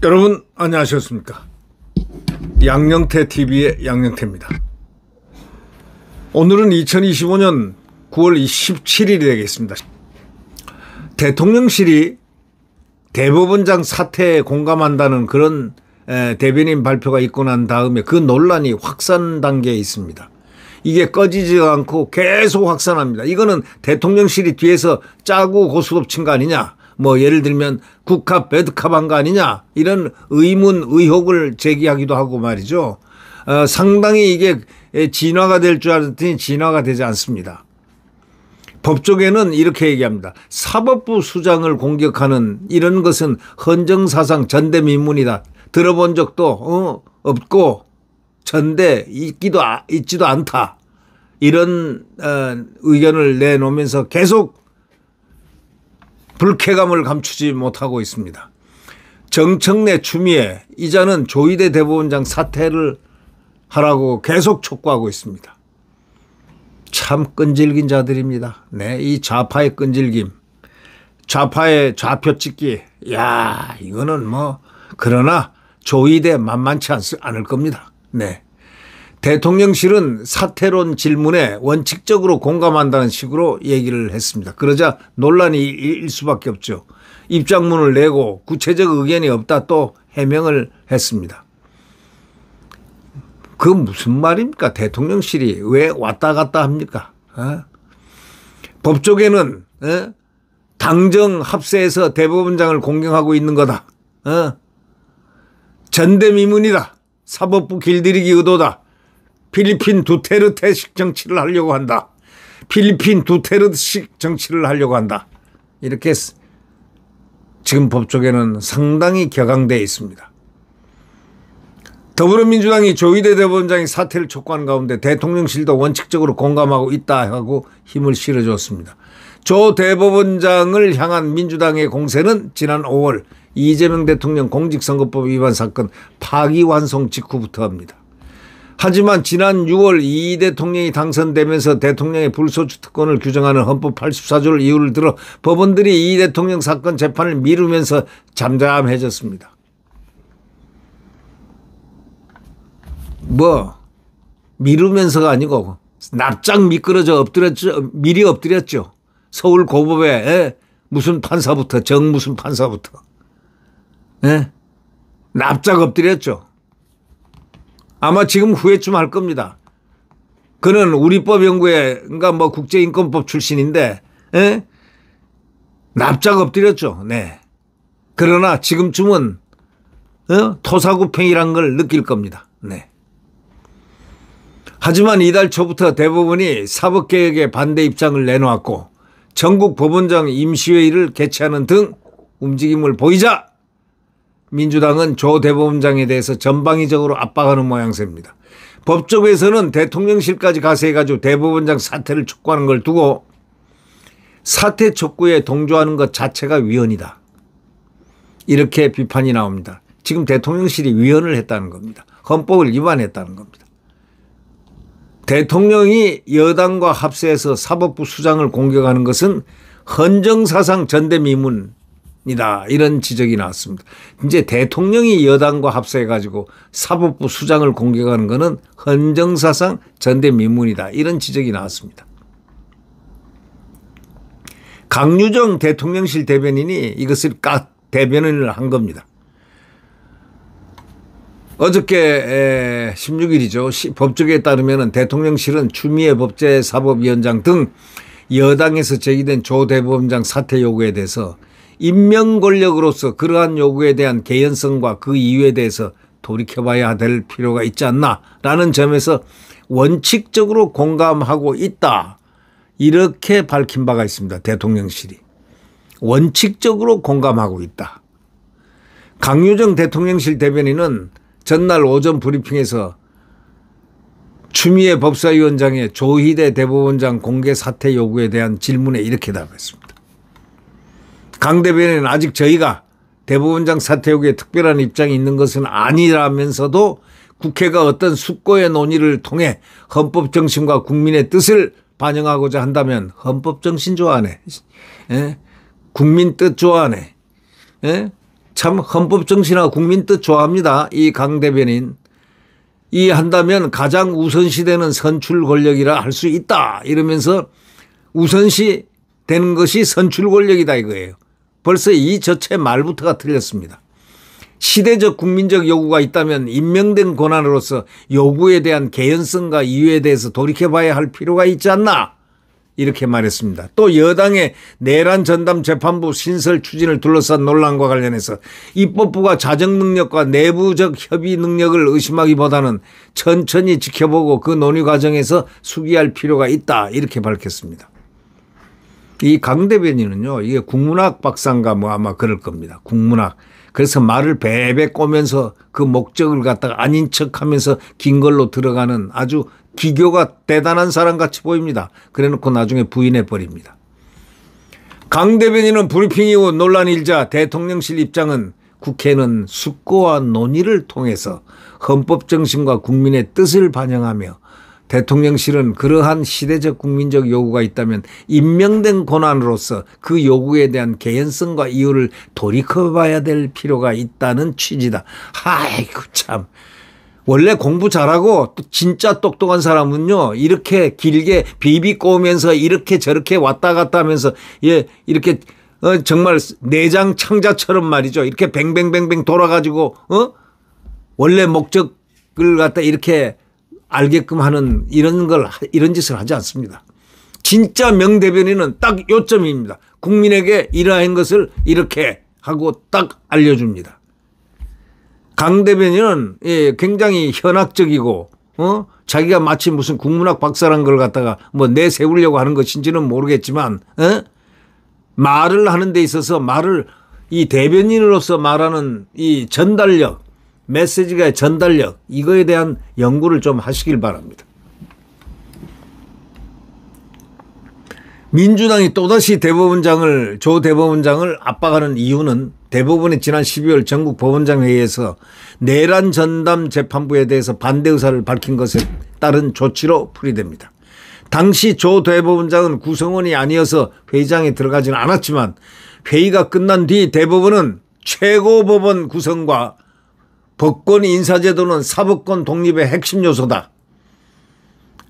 여러분 안녕하셨습니까? 양영태 TV의 양영태입니다. 오늘은 2025년 9월 17일이 되겠습니다. 대통령실이 대법원장 사태에 공감한다는 그런 대변인 발표가 있고 난 다음에 그 논란이 확산 단계에 있습니다. 이게 꺼지지 않고 계속 확산합니다. 이거는 대통령실이 뒤에서 짜고 고스톱 친 거 아니냐, 뭐 예를 들면 국합 배드캅 한 거 아니냐, 이런 의혹을 제기하기도 하고 말이죠. 상당히 이게 진화가 될 줄 알았더니 진화가 되지 않습니다. 법조계는 이렇게 얘기합니다. 사법부 수장을 공격하는 이런 것은 헌정사상 전대미문이다. 들어본 적도 없고 전대 있지도 않다. 이런 의견을 내놓으면서 계속 불쾌감을 감추지 못하고 있습니다. 정청래 추미애 이자는 조희대 대법원장 사퇴를 하라고 계속 촉구하고 있습니다. 참 끈질긴 자들입니다. 네, 이 좌파의 끈질김, 좌파의 좌표 찍기, 야, 이거는 뭐 그러나 조희대 만만치 않을 겁니다. 네. 대통령실은 사퇴론 질문에 원칙적으로 공감한다는 식으로 얘기를 했습니다. 그러자 논란이 일 수밖에 없죠. 입장문을 내고 구체적 의견이 없다 또 해명을 했습니다. 그 무슨 말입니까? 대통령실이 왜 왔다 갔다 합니까? 법조계는 당정 합세해서 대법원장을 공격하고 있는 거다. 전대미문이다. 사법부 길들이기 의도다. 필리핀 두테르테식 정치를 하려고 한다. 필리핀 두테르테식 정치를 하려고 한다. 이렇게 지금 법조계는 상당히 격앙되어 있습니다. 더불어민주당이 조희대 대법원장이 사퇴를 촉구하는 가운데 대통령실도 원칙적으로 공감하고 있다 하고 힘을 실어줬습니다. 조 대법원장을 향한 민주당의 공세는 지난 5월 이재명 대통령 공직선거법 위반 사건 파기환송 직후부터입니다. 하지만 지난 6월 이 대통령이 당선되면서 대통령의 불소추 특권을 규정하는 헌법 84조를 이유를 들어 법원들이 이 대통령 사건 재판을 미루면서 잠잠해졌습니다. 뭐 미루면서가 아니고 납작 미끄러져 엎드렸죠. 미리 엎드렸죠. 서울 고법에 무슨 판사부터 무슨 판사부터 납작 엎드렸죠. 아마 지금 후회쯤 할 겁니다. 그는 우리법연구회인가 뭐 국제인권법 출신인데 납작 엎드렸죠. 네. 그러나 지금쯤은 토사구팽이란 걸 느낄 겁니다. 네. 하지만 이달 초부터 대법원이 사법개혁에 반대 입장을 내놓았고 전국 법원장 임시회의를 개최하는 등 움직임을 보이자 민주당은 조 대법원장에 대해서 전방위적으로 압박하는 모양새입니다. 법조계에서는 대통령실까지 가세해가지고 대법원장 사퇴를 촉구하는 걸 두고 사퇴 촉구에 동조하는 것 자체가 위헌이다. 이렇게 비판이 나옵니다. 지금 대통령실이 위헌을 했다는 겁니다. 헌법을 위반했다는 겁니다. 대통령이 여당과 합세해서 사법부 수장을 공격하는 것은 헌정사상 전대미문이다. 이런 지적이 나왔습니다. 이제 대통령이 여당과 합세해가지고 사법부 수장을 공격하는 것은 헌정사상 전대미문이다. 이런 지적이 나왔습니다. 강유정 대통령실 대변인이 이것을 대변인을 한 겁니다. 어저께 16일이죠. 법조계에 따르면 대통령실은 추미애 법제사법위원장 등 여당에서 제기된 조 대법원장 사퇴 요구에 대해서 임명 권력으로서 그러한 요구에 대한 개연성과 그 이유에 대해서 돌이켜봐야 될 필요가 있지 않나라는 점에서 원칙적으로 공감하고 있다. 이렇게 밝힌 바가 있습니다. 대통령실이. 원칙적으로 공감하고 있다. 강유정 대통령실 대변인은 전날 오전 브리핑에서 추미애 법사위원장의 조희대 대법원장 공개 사퇴 요구에 대한 질문에 이렇게 답했습니다. 강 대변인은 아직 저희가 대법원장 사퇴 요구에 특별한 입장이 있는 것은 아니라면서도 국회가 어떤 숙고의 논의를 통해 헌법 정신과 국민의 뜻을 반영하고자 한다면 헌법 정신 좋아하네. 예? 국민 뜻 좋아하네. 예? 참 헌법 정신하고 국민 뜻 좋아합니다. 이 강 대변인. 이 한다면 가장 우선시되는 선출 권력이라 할 수 있다. 이러면서 우선시 되는 것이 선출 권력이다 이거예요. 벌써 이 저체 말부터가 틀렸습니다. 시대적 국민적 요구가 있다면 임명된 권한으로서 요구에 대한 개연성과 이유에 대해서 돌이켜봐야 할 필요가 있지 않나 이렇게 말했습니다. 또 여당의 내란 전담 재판부 신설 추진을 둘러싼 논란과 관련해서 입법부가 자정 능력과 내부적 협의 능력을 의심하기보다는 천천히 지켜보고 그 논의 과정에서 숙의할 필요가 있다 이렇게 밝혔습니다. 이 강 대변인은요, 이게 국문학 박사인가 뭐 아마 그럴 겁니다. 국문학. 그래서 말을 베베 꼬면서 그 목적을 갖다가 아닌 척 하면서 긴 걸로 들어가는 아주 기교가 대단한 사람 같이 보입니다. 그래 놓고 나중에 부인해 버립니다. 강 대변인은 브리핑 이후 논란이 일자 대통령실 입장은 국회는 숙고와 논의를 통해서 헌법 정신과 국민의 뜻을 반영하며 대통령실은 그러한 시대적 국민적 요구가 있다면 임명된 권한으로서 그 요구에 대한 개연성과 이유를 돌이켜봐야 될 필요가 있다는 취지다. 아이고 참. 원래 공부 잘하고 또 진짜 똑똑한 사람은요 이렇게 길게 비비 꼬면서 이렇게 저렇게 왔다 갔다 하면서 예 이렇게 정말 내장 창자처럼 말이죠. 이렇게 뱅뱅뱅뱅 돌아가지고 원래 목적을 갖다 이렇게 알게끔 하는 이런 짓을 하지 않습니다. 진짜 명대변인은 딱 요점입니다. 국민에게 이러한 것을 이렇게 하고 딱 알려줍니다. 강 대변인은 굉장히 현학적이고 자기가 마치 무슨 국문학 박사란 걸 갖다가 뭐 내세우려고 하는 것인지는 모르겠지만 말을 하는 데 있어서 이 대변인으로서 말하는 이 전달력 메시지가 전달력 이거에 대한 연구를 좀 하시길 바랍니다. 민주당이 또다시 조 대법원장을 압박하는 이유는 대법원이 지난 12월 전국 법원장 회의에서 내란 전담 재판부에 대해서 반대 의사를 밝힌 것에 따른 조치로 풀이됩니다. 당시 조 대법원장은 구성원이 아니어서 회의장에 들어가지는 않았지만 회의가 끝난 뒤 대법원은 최고법원 구성과 법권 인사제도는 사법권 독립의 핵심 요소다.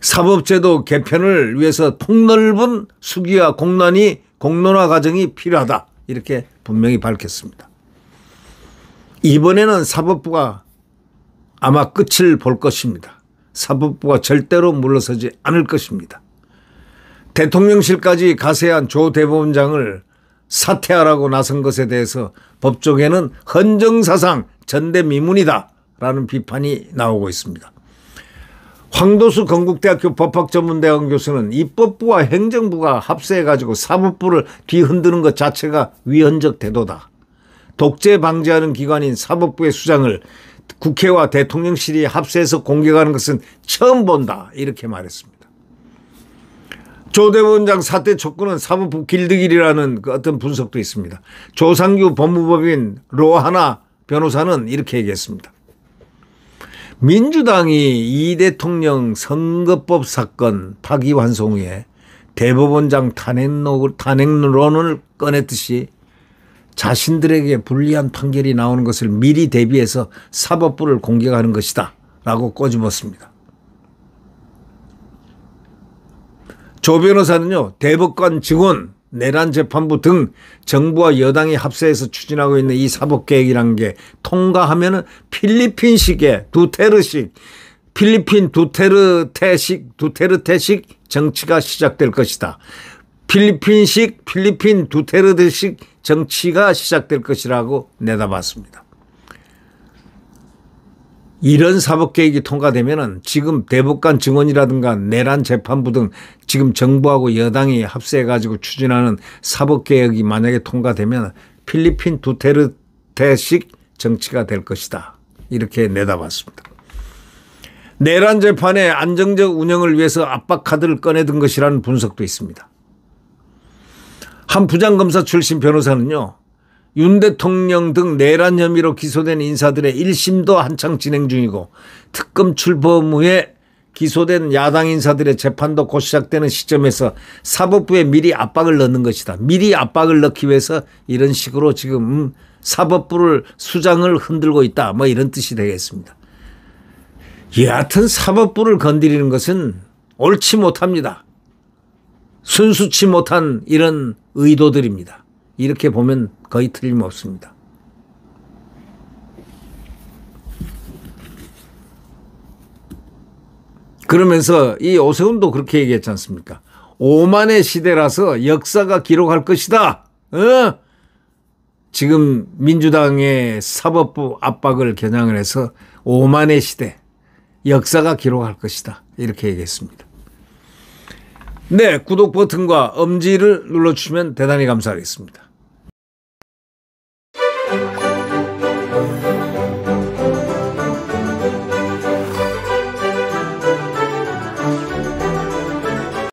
사법제도 개편을 위해서 폭넓은 수기와 공론화 과정이 필요하다. 이렇게 분명히 밝혔습니다. 이번에는 사법부가 아마 끝을 볼 것입니다. 사법부가 절대로 물러서지 않을 것입니다. 대통령실까지 가세한 조 대법원장을 사퇴하라고 나선 것에 대해서 법조계는 헌정사상 전대미문이다 라는 비판이 나오고 있습니다. 황도수 건국대학교 법학전문대학원 교수는 입법부와 행정부가 합세해가지고 사법부를 뒤흔드는 것 자체가 위헌적 태도다. 독재 방지하는 기관인 사법부의 수장을 국회와 대통령실이 합세해서 공격하는 것은 처음 본다 이렇게 말했습니다. 조 대법원장 사퇴 촉구는 사법부 길드길이라는 그 어떤 분석도 있습니다. 조상규 법무법인 로하나 변호사는 이렇게 얘기했습니다. 민주당이 이 대통령 선거법 사건 파기환송 후에 대법원장 탄핵론을 꺼냈듯이 자신들에게 불리한 판결이 나오는 것을 미리 대비해서 사법부를 공격하는 것이다 라고 꼬집었습니다. 조 변호사는요, 대법관 증언, 내란 재판부 등 정부와 여당이 합세해서 추진하고 있는 이 사법개혁이라는 게 통과하면은 필리핀식의 필리핀 두테르테식 정치가 시작될 것이다. 필리핀 두테르테식 정치가 시작될 것이라고 내다봤습니다. 이런 사법개혁이 통과되면은 지금 대법관 증언이라든가 내란 재판부 등 지금 정부하고 여당이 합세해가지고 추진하는 사법개혁이 만약에 통과되면 필리핀 두테르테식 정치가 될 것이다. 이렇게 내다봤습니다. 내란 재판의 안정적 운영을 위해서 압박카드를 꺼내든 것이라는 분석도 있습니다. 한 부장검사 출신 변호사는요. 윤 대통령 등 내란 혐의로 기소된 인사들의 1심도 한창 진행 중이고 특검 출범 후에 기소된 야당 인사들의 재판도 곧 시작되는 시점에서 사법부에 미리 압박을 넣는 것이다. 미리 압박을 넣기 위해서 이런 식으로 지금 사법부를 수장을 흔들고 있다. 뭐 이런 뜻이 되겠습니다. 여하튼 사법부를 건드리는 것은 옳지 못합니다. 순수치 못한 이런 의도들입니다. 이렇게 보면 거의 틀림없습니다. 그러면서 이 오세훈도 그렇게 얘기했지 않습니까? 오만의 시대라서 역사가 기록할 것이다. 지금 민주당의 사법부 압박을 겨냥을 해서 오만의 시대, 역사가 기록할 것이다. 이렇게 얘기했습니다. 네, 구독 버튼과 엄지를 눌러주시면 대단히 감사하겠습니다.